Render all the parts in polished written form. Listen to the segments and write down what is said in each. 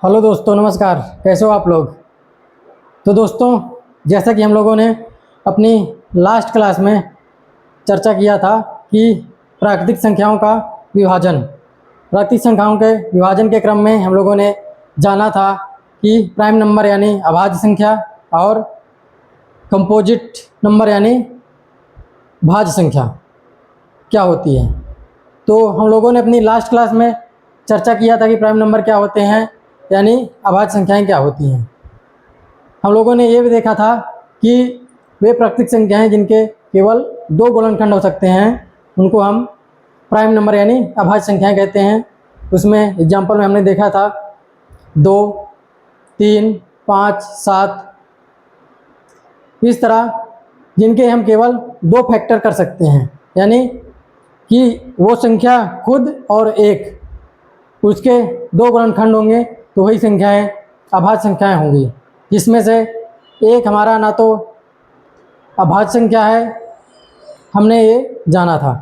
Hello दोस्तों, नमस्कार। कैसे हो आप लोग? तो दोस्तों, जैसा कि हम लोगों ने अपनी लास्ट क्लास में चर्चा किया था कि प्राकृतिक संख्याओं का विभाजन, प्राकृतिक संख्याओं के विभाजन के क्रम में हम लोगों ने जाना था कि प्राइम नंबर यानी अभाज्य संख्या और कंपोजिट नंबर यानी भाज्य संख्या क्या होती है। तो हम लोगों ने अपनी लास्ट क्लास में चर्चा किया था कि प्राइम नंबर क्या होते हैं यानी अभाज्य संख्याएं क्या होती हैं। हम लोगों ने ये भी देखा था कि वे प्राकृतिक संख्याएं जिनके केवल दो गुणनखंड हो सकते हैं उनको हम प्राइम नंबर यानी अभाज्य संख्याएं कहते हैं। उसमें एग्जाम्पल में हमने देखा था 2, 3, 5, 7, इस तरह जिनके हम केवल दो फैक्टर कर सकते हैं, यानी कि वो संख्या खुद और एक उसके दो गुणनखंड होंगे तो वही संख्याएं अभाज्य संख्याएं होंगी, जिसमें से एक हमारा ना तो अभाज्य संख्या है, हमने ये जाना था,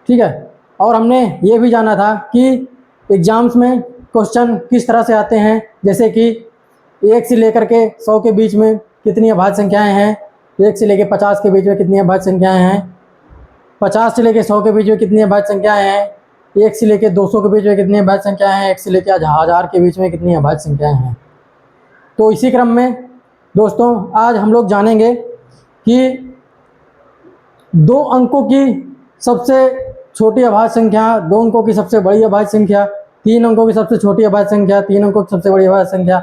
ठीक है। और हमने ये भी जाना था कि एग्ज़ाम्स में क्वेश्चन किस तरह से आते हैं, जैसे कि 1 से लेकर के 100 के बीच में कितनी अभाज्य संख्याएं हैं, 1 से लेकर 50 के बीच में कितनी अभाज्य संख्याएं हैं, 50 से लेकर 100 के बीच में कितनी अभाज्य संख्याएं हैं, 1 से लेकर 200 के बीच में कितनी अभाज्य संख्याएं हैं, 1 से लेकर 1000 के बीच में कितनी अभाज्य संख्याएं हैं। तो इसी क्रम में दोस्तों आज हम लोग जानेंगे कि 2 अंकों की सबसे छोटी अभाज्य संख्या, 2 अंकों की सबसे बड़ी अभाज्य संख्या, 3 अंकों की सबसे छोटी अभाज्य संख्या, 3 अंकों की सबसे बड़ी अभाज्य संख्या।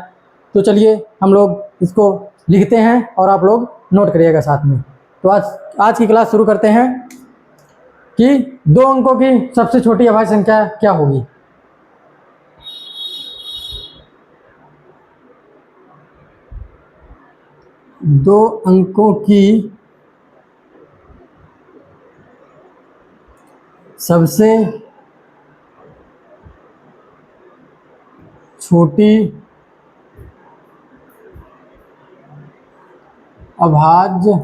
तो चलिए हम लोग इसको लिखते हैं और आप लोग नोट करिएगा साथ में। तो आज की क्लास शुरू करते हैं कि 2 अंकों की सबसे छोटी अभाज्य संख्या क्या होगी। दो अंकों की सबसे छोटी अभाज्य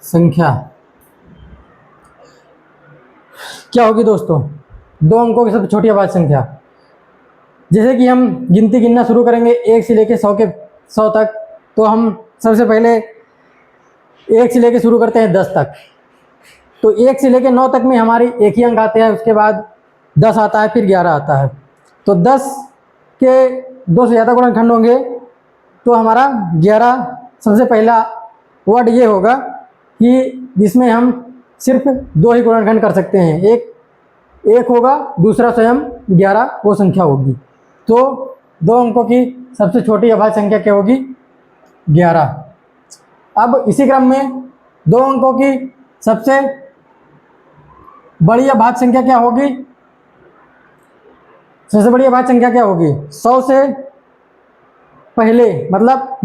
संख्या क्या होगी दोस्तों? 2 अंकों की सबसे छोटी अभाज्य संख्या, जैसे कि हम गिनती गिनना शुरू करेंगे 1 से लेकर 100 तक, तो हम सबसे पहले 1 से लेकर शुरू करते हैं 10 तक। तो 1 से लेकर 9 तक में हमारी एक ही अंक आते हैं, उसके बाद 10 आता है, फिर 11 आता है। तो 10 के 2 से ज़्यादा गुणनखंड होंगे तो हमारा 11 सबसे पहला वर्ड ये होगा कि जिसमें हम सिर्फ 2 ही गुणनखंड कर सकते हैं, एक होगा, दूसरा स्वयं 11 वो संख्या होगी। तो 2 अंकों की सबसे छोटी अभाज्य संख्या क्या होगी? 11। अब इसी क्रम में 2 अंकों की सबसे बड़ी अभाज्य संख्या क्या होगी? सबसे बड़ी अभाज्य संख्या क्या होगी? 100 से पहले मतलब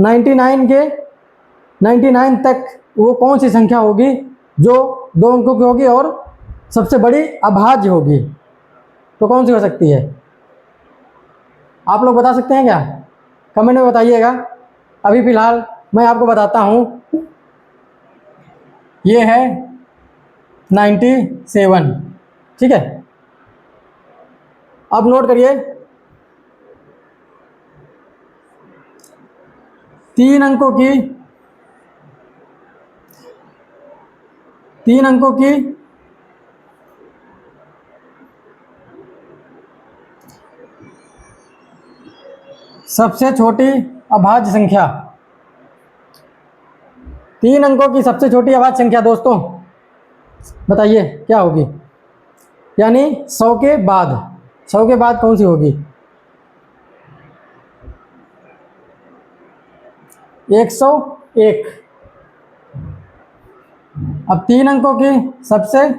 99 तक वो कौन सी संख्या होगी जो 2 अंकों की होगी और सबसे बड़ी अभाज्य होगी? तो कौन सी हो सकती है? आप लोग बता सकते हैं क्या? कमेंट में बताइएगा। अभी फ़िलहाल मैं आपको बताता हूँ, ये है 97, ठीक है। अब नोट करिए, 3 अंकों की सबसे छोटी अभाज्य संख्या, 3 अंकों की सबसे छोटी अभाज्य संख्या दोस्तों बताइए क्या होगी? यानी 100 के बाद कौन सी होगी? 101। अब 3 अंकों की सबसे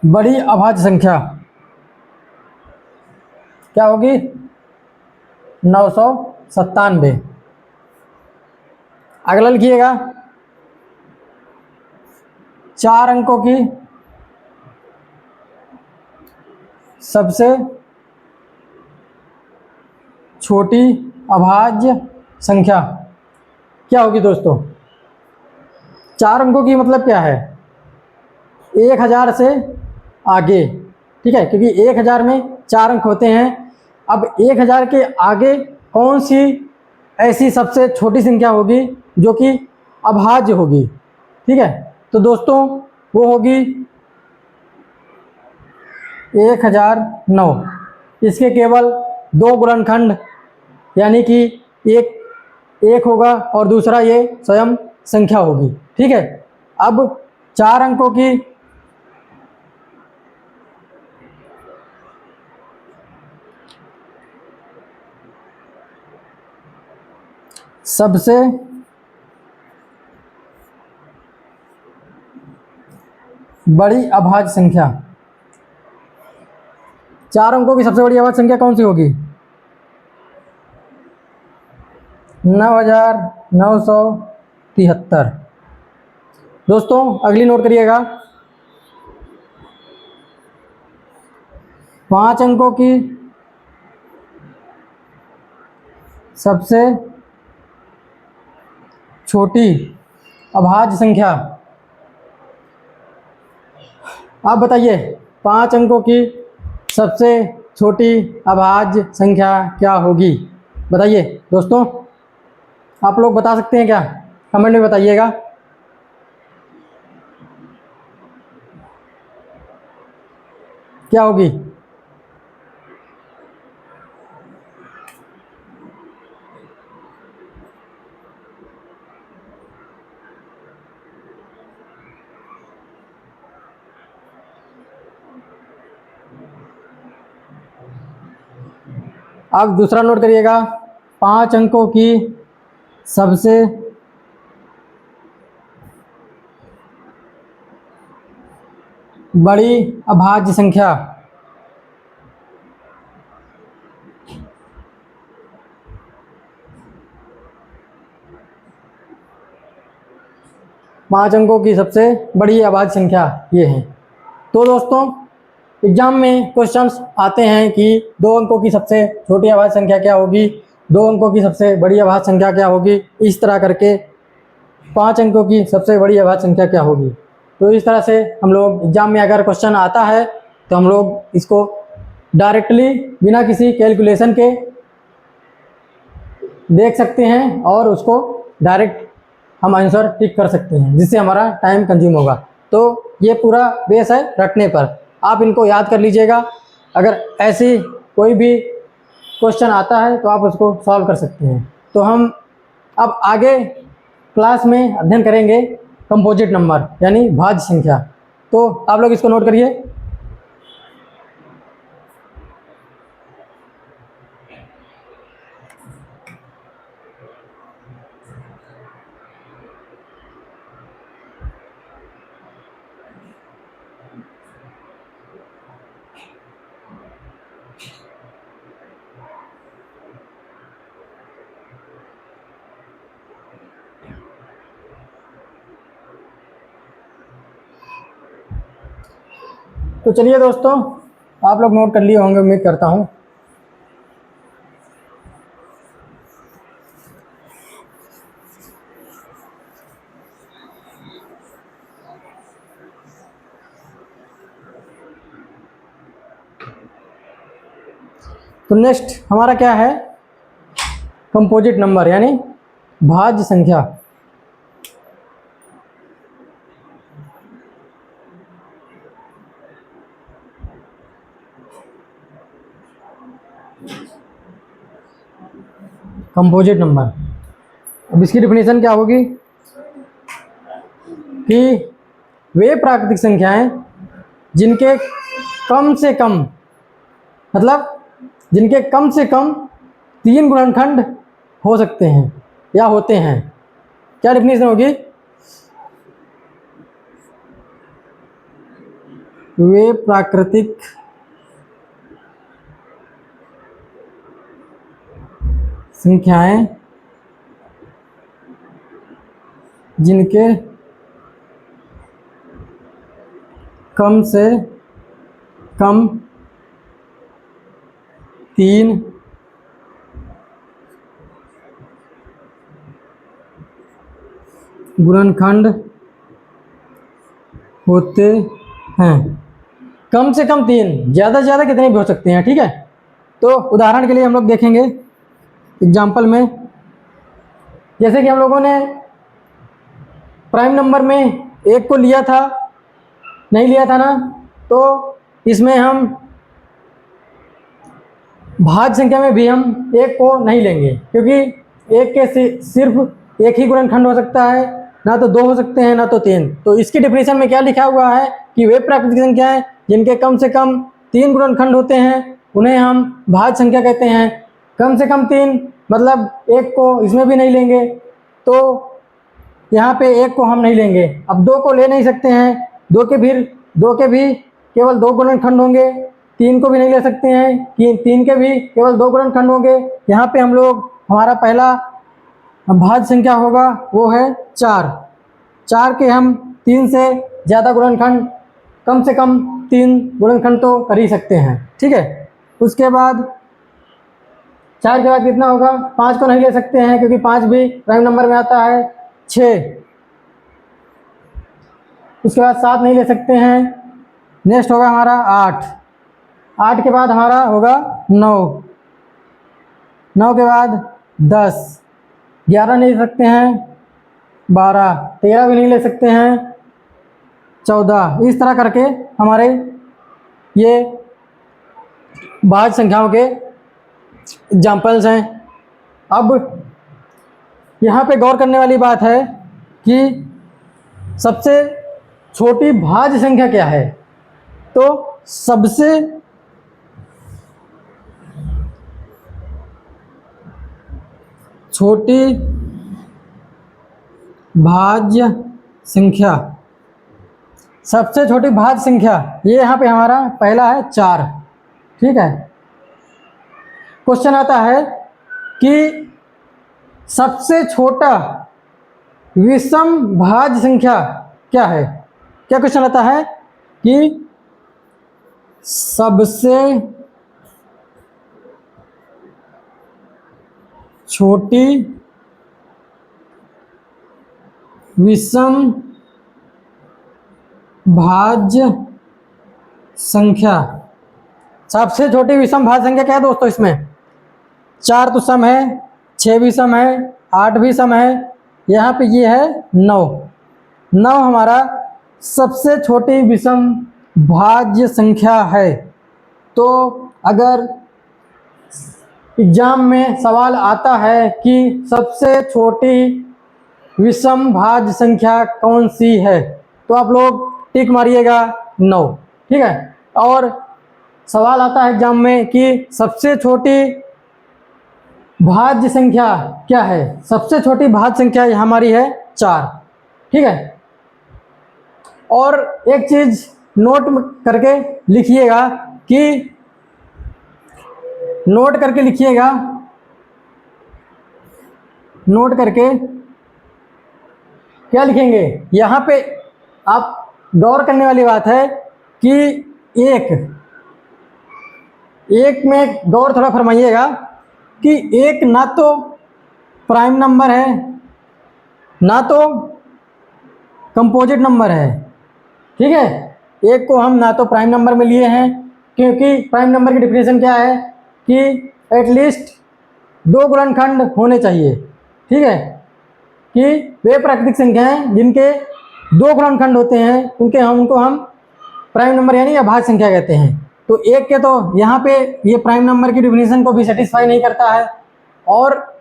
बड़ी अभाज्य संख्या क्या होगी? 997। अगला लिखिएगा, 4 अंकों की सबसे छोटी अभाज्य संख्या क्या होगी दोस्तों? 4 अंकों की मतलब क्या है? 1000 से आगे, ठीक है, क्योंकि 1000 में 4 अंक होते हैं। अब 1000 के आगे कौन सी ऐसी सबसे छोटी संख्या होगी जो कि अभाज्य होगी, ठीक है। तो दोस्तों वो होगी 1009। इसके केवल 2 गुणनखंड, यानी कि एक होगा और दूसरा ये स्वयं संख्या होगी, ठीक है। अब 4 अंकों की सबसे बड़ी अभाज्य संख्या, 4 अंकों की सबसे बड़ी अभाज्य संख्या कौन सी होगी? 9973। दोस्तों अगली नोट करिएगा, 5 अंकों की सबसे छोटी अभाज्य संख्या। आप बताइए 5 अंकों की सबसे छोटी अभाज्य संख्या क्या होगी? बताइए दोस्तों, आप लोग बता सकते हैं क्या? कमेंट में बताइएगा। क्या होगी? अब दूसरा नोट करिएगा, 5 अंकों की सबसे बड़ी अभाज्य संख्या। पाँच अंकों की सबसे बड़ी अभाज्य संख्या ये है। तो दोस्तों एग्जाम में क्वेश्चंस आते हैं कि 2 अंकों की सबसे छोटी अभाज्य संख्या क्या होगी, 2 अंकों की सबसे बड़ी अभाज्य संख्या क्या होगी, इस तरह करके 5 अंकों की सबसे बड़ी अभाज्य संख्या क्या होगी। तो इस तरह से हम लोग एग्जाम में अगर क्वेश्चन आता है तो हम लोग इसको डायरेक्टली बिना किसी कैलकुलेशन के देख सकते हैं और उसको डायरेक्ट हम आंसर टिक कर सकते हैं, जिससे हमारा टाइम कंज्यूम होगा। तो ये पूरा बेस है रटने पर, आप इनको याद कर लीजिएगा। अगर ऐसी कोई भी क्वेश्चन आता है तो आप उसको सॉल्व कर सकते हैं। तो हम अब आगे क्लास में अध्ययन करेंगे कंपोजिट नंबर यानी भाज्य संख्या। तो आप लोग इसको नोट करिए। तो चलिए दोस्तों, आप लोग नोट कर लिए होंगे उम्मीद करता हूँ। तो नेक्स्ट हमारा क्या है? कंपोजिट नंबर यानी भाज्य संख्या। कंपोजिट नंबर, अब इसकी डिफिनेशन क्या होगी कि वे प्राकृतिक संख्याएं जिनके कम से कम, मतलब जिनके कम से कम 3 गुणनखंड हो सकते हैं या होते हैं। क्या डिफिनेशन होगी? वे प्राकृतिक संख्याएं जिनके कम से कम 3 गुणनखंड होते हैं। कम से कम 3, ज़्यादा से ज़्यादा कितने भी हो सकते हैं, ठीक है। तो उदाहरण के लिए हम लोग देखेंगे एग्जाम्पल में, जैसे कि हम लोगों ने प्राइम नंबर में 1 को लिया था, नहीं लिया था ना, तो इसमें हम भाज्य संख्या में भी हम 1 को नहीं लेंगे, क्योंकि 1 के सिर्फ एक ही गुणनखंड हो सकता है, ना तो 2 हो सकते हैं ना तो 3। तो इसकी डेफिनेशन में क्या लिखा हुआ है कि वे प्राकृतिक संख्याएं जिनके कम से कम 3 गुणनखंड होते हैं उन्हें हम भाज्य संख्या कहते हैं। कम से कम 3 मतलब 1 को इसमें भी नहीं लेंगे, तो यहाँ पे 1 को हम नहीं लेंगे। अब 2 को ले नहीं सकते हैं, 2 के भी केवल 2 गुणनखंड होंगे। 3 को भी नहीं ले सकते हैं कि 3 के भी केवल 2 गुणनखंड होंगे। यहाँ पे हम लोग हमारा पहला भाज्य संख्या होगा वो है 4। 4 के हम 3 से ज़्यादा गुणनखंड, कम से कम 3 गुणनखंड तो कर ही सकते हैं, ठीक है। उसके बाद 4 के बाद कितना होगा, 5 को नहीं ले सकते हैं क्योंकि 5 भी प्राइम नंबर में आता है। 6, उसके बाद 7 नहीं ले सकते हैं। नेक्स्ट होगा हमारा 8। 8 के बाद हमारा होगा 9। 9 के बाद 10। 11 नहीं ले सकते हैं। 12, 13 भी नहीं ले सकते हैं। 14, इस तरह करके हमारे ये भाज्य संख्याओं के एग्जाम्पल्स हैं। अब यहाँ पे गौर करने वाली बात है कि सबसे छोटी भाज्य संख्या क्या है। तो सबसे छोटी भाज्य संख्या, सबसे छोटी भाज्य संख्या ये यहाँ पे हमारा पहला है 4, ठीक है। क्वेश्चन आता है कि सबसे छोटा विषम भाज्य संख्या क्या है। क्या क्वेश्चन आता है कि सबसे छोटी विषम भाज्य संख्या, सबसे छोटी विषम भाज्य संख्या क्या है दोस्तों। इसमें 4 तो सम है, 6 भी सम है, 8 भी सम है, यहाँ पे ये है 9। 9 हमारा सबसे छोटी विषम भाज्य संख्या है। तो अगर एग्जाम में सवाल आता है कि सबसे छोटी विषम भाज्य संख्या कौन सी है, तो आप लोग टिक मारिएगा 9, ठीक है। और सवाल आता है एग्जाम में कि सबसे छोटी भाज्य संख्या क्या है, सबसे छोटी भाज्य संख्या हमारी है 4, ठीक है। और एक चीज नोट करके लिखिएगा कि नोट करके क्या लिखेंगे। यहाँ पे आप गौर करने वाली बात है कि एक में गौर थोड़ा फरमाइएगा कि एक ना तो प्राइम नंबर है ना तो कंपोजिट नंबर है, ठीक है। एक को हम ना तो प्राइम नंबर में लिए हैं, क्योंकि प्राइम नंबर की डिफिनेशन क्या है कि एटलीस्ट 2 गुणनखंड होने चाहिए, ठीक है। कि वे प्राकृतिक संख्याएं जिनके 2 गुणनखंड होते हैं उनको हम प्राइम नंबर यानी या भाज्य संख्या कहते हैं। तो एक के तो यहाँ पे ये प्राइम नंबर की डिफिनेशन को भी सेटिस्फाई नहीं करता है। और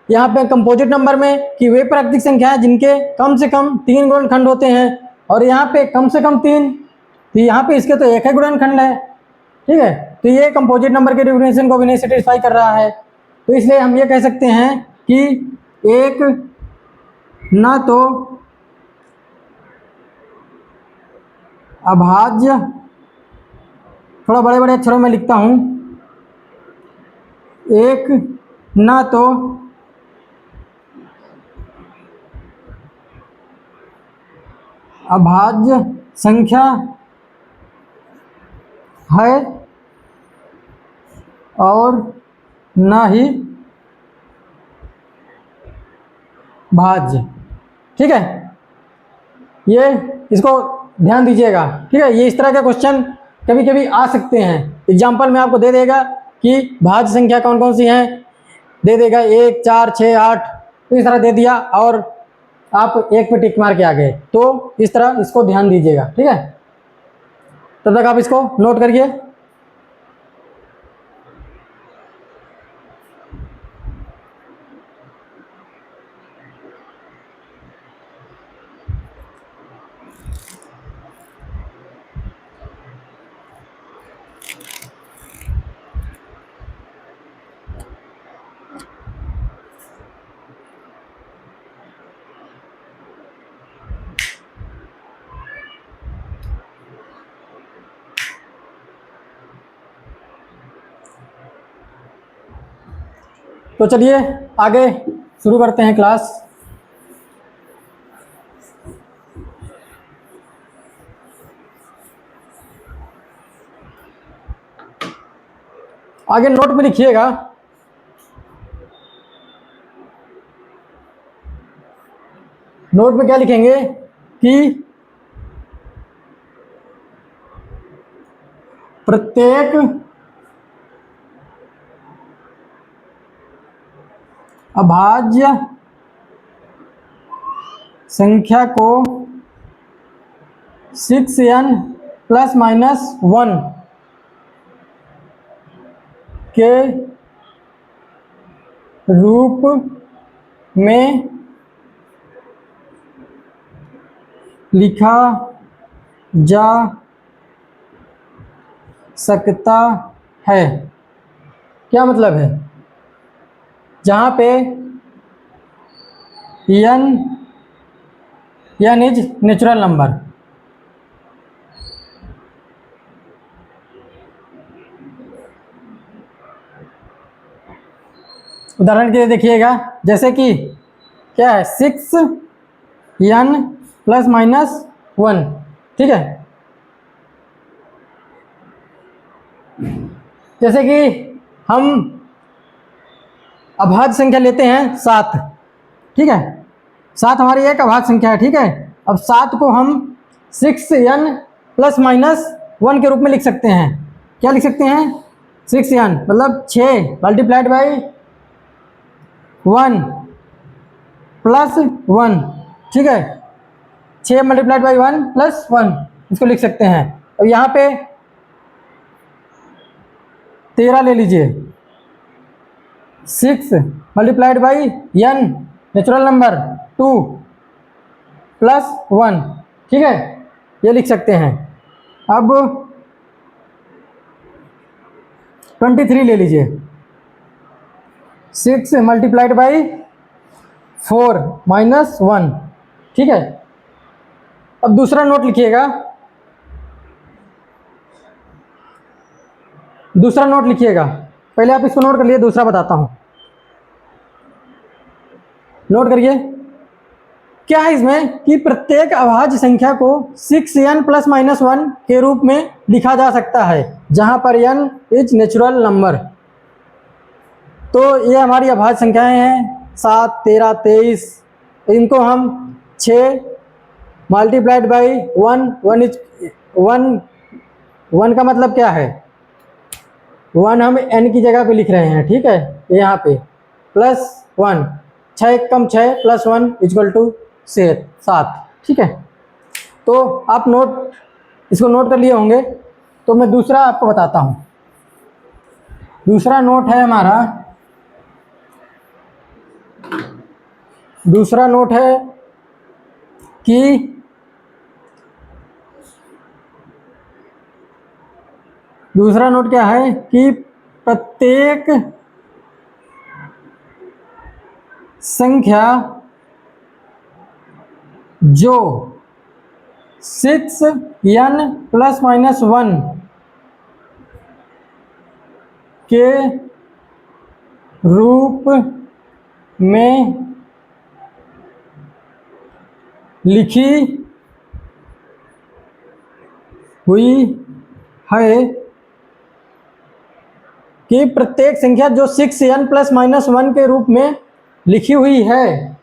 यहाँ पे कंपोजिट नंबर में कि वे प्राकृतिक संख्याएं जिनके कम से कम 3 गुणनखंड होते हैं, और यहाँ पे कम से कम 3, तो यहाँ पे इसके तो एक ही गुणनखंड है, ठीक है। तो ये कंपोजिट नंबर के डिफिनेशन को भी नहीं सेटिस्फाई कर रहा है। तो इसलिए हम ये कह सकते हैं कि एक ना तो अभाज्य, थोड़ा बड़े बड़े अक्षरों में लिखता हूं, एक ना तो अभाज्य संख्या है और ना ही भाज्य, ठीक है। ये इसको ध्यान दीजिएगा, ठीक है। ये इस तरह के क्वेश्चन कभी कभी आ सकते हैं। एग्जाम्पल में आपको दे देगा कि भाज्य संख्या कौन कौन सी हैं, दे देगा 1, 4, 6, 8, तो इस तरह दे दिया और आप एक पे टिक मार के आ गए। तो इस तरह इसको ध्यान दीजिएगा, ठीक है। तब तक आप इसको नोट करिए। तो चलिए आगे शुरू करते हैं क्लास। आगे नोट में लिखिएगा, नोट में क्या लिखेंगे कि प्रत्येक अभाज्य संख्या को 6n ± 1 के रूप में लिखा जा सकता है। क्या मतलब है? जहाँ पे n इज नेचुरल नंबर, उदाहरण के लिए देखिएगा, जैसे कि क्या है 6n ± 1, ठीक है। जैसे कि हम अभाज्य संख्या लेते हैं 7, ठीक है। 7 हमारी एक अभाज्य संख्या है, ठीक है। अब 7 को हम 6n ± 1 के रूप में लिख सकते हैं। क्या लिख सकते हैं? 6n मतलब 6 मल्टीप्लाइड बाई 1 प्लस 1, ठीक है। 6 मल्टीप्लाइड बाई 1 प्लस 1, इसको लिख सकते हैं। अब यहाँ पे 13 ले लीजिए, 6 multiplied by n natural number 2 plus 1, ठीक है, ये लिख सकते हैं। अब 23 ले लीजिए, 6 मल्टीप्लाइड बाई 4 माइनस 1, ठीक है। अब दूसरा नोट लिखिएगा, दूसरा नोट लिखिएगा। पहले आप इसको नोट कर लिए, दूसरा बताता हूं। नोट करिए, क्या है इसमें कि प्रत्येक अभाज्य संख्या को 6n ± 1 के रूप में लिखा जा सकता है, जहां पर n इज नेचुरल नंबर। तो ये हमारी अभाज्य संख्याएं हैं 7, 13, 23। इनको हम 6 मल्टीप्लाइड बाई 1, 1 इज 1 का मतलब क्या है? 1 हम n की जगह पे लिख रहे हैं, ठीक है, यहाँ पे प्लस 1, 6 कम 6 प्लस 1 इक्वल टू 7, ठीक है। तो आप नोट इसको नोट कर लिए होंगे। तो मैं दूसरा आपको बताता हूँ। दूसरा नोट है हमारा, दूसरा नोट है कि दूसरा नोट क्या है कि प्रत्येक संख्या जो 6n ± 1 के रूप में लिखी हुई है, कि प्रत्येक संख्या जो 6n ± 1 के रूप में लिखी हुई है,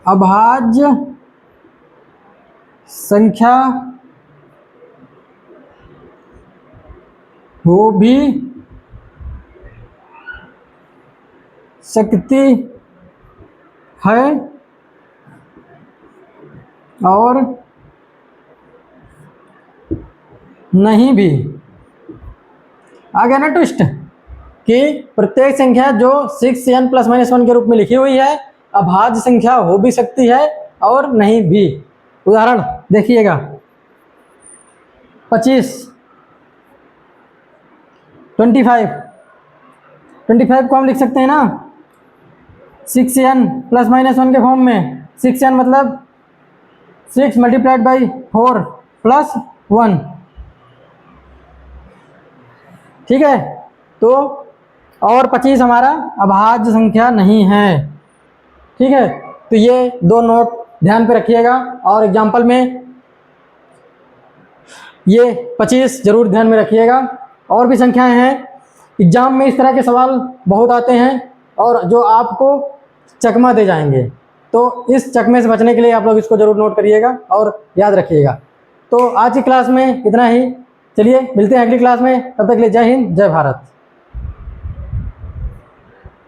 अभाज्य संख्या हो भी सकती है और नहीं भी। आ गया ना ट्विस्ट कि प्रत्येक संख्या जो 6n + -1 के रूप में लिखी हुई है अभाज्य संख्या हो भी सकती है और नहीं भी। उदाहरण देखिएगा, 25, 25 को हम लिख सकते हैं ना 6n + -1 के फॉर्म में। 6n मतलब 6 × 4 + 1, ठीक है। तो और 25 हमारा अभाज्य संख्या नहीं है, ठीक है। तो ये 2 नोट ध्यान पे रखिएगा और एग्जाम्पल में ये 25 जरूर ध्यान में रखिएगा। और भी संख्याएं हैं, एग्जाम में इस तरह के सवाल बहुत आते हैं और जो आपको चकमा दे जाएंगे। तो इस चकमे से बचने के लिए आप लोग इसको जरूर नोट करिएगा और याद रखिएगा। तो आज की क्लास में इतना ही। चलिए मिलते हैं अगली क्लास में, तब तक के लिए जय हिंद, जय भारत।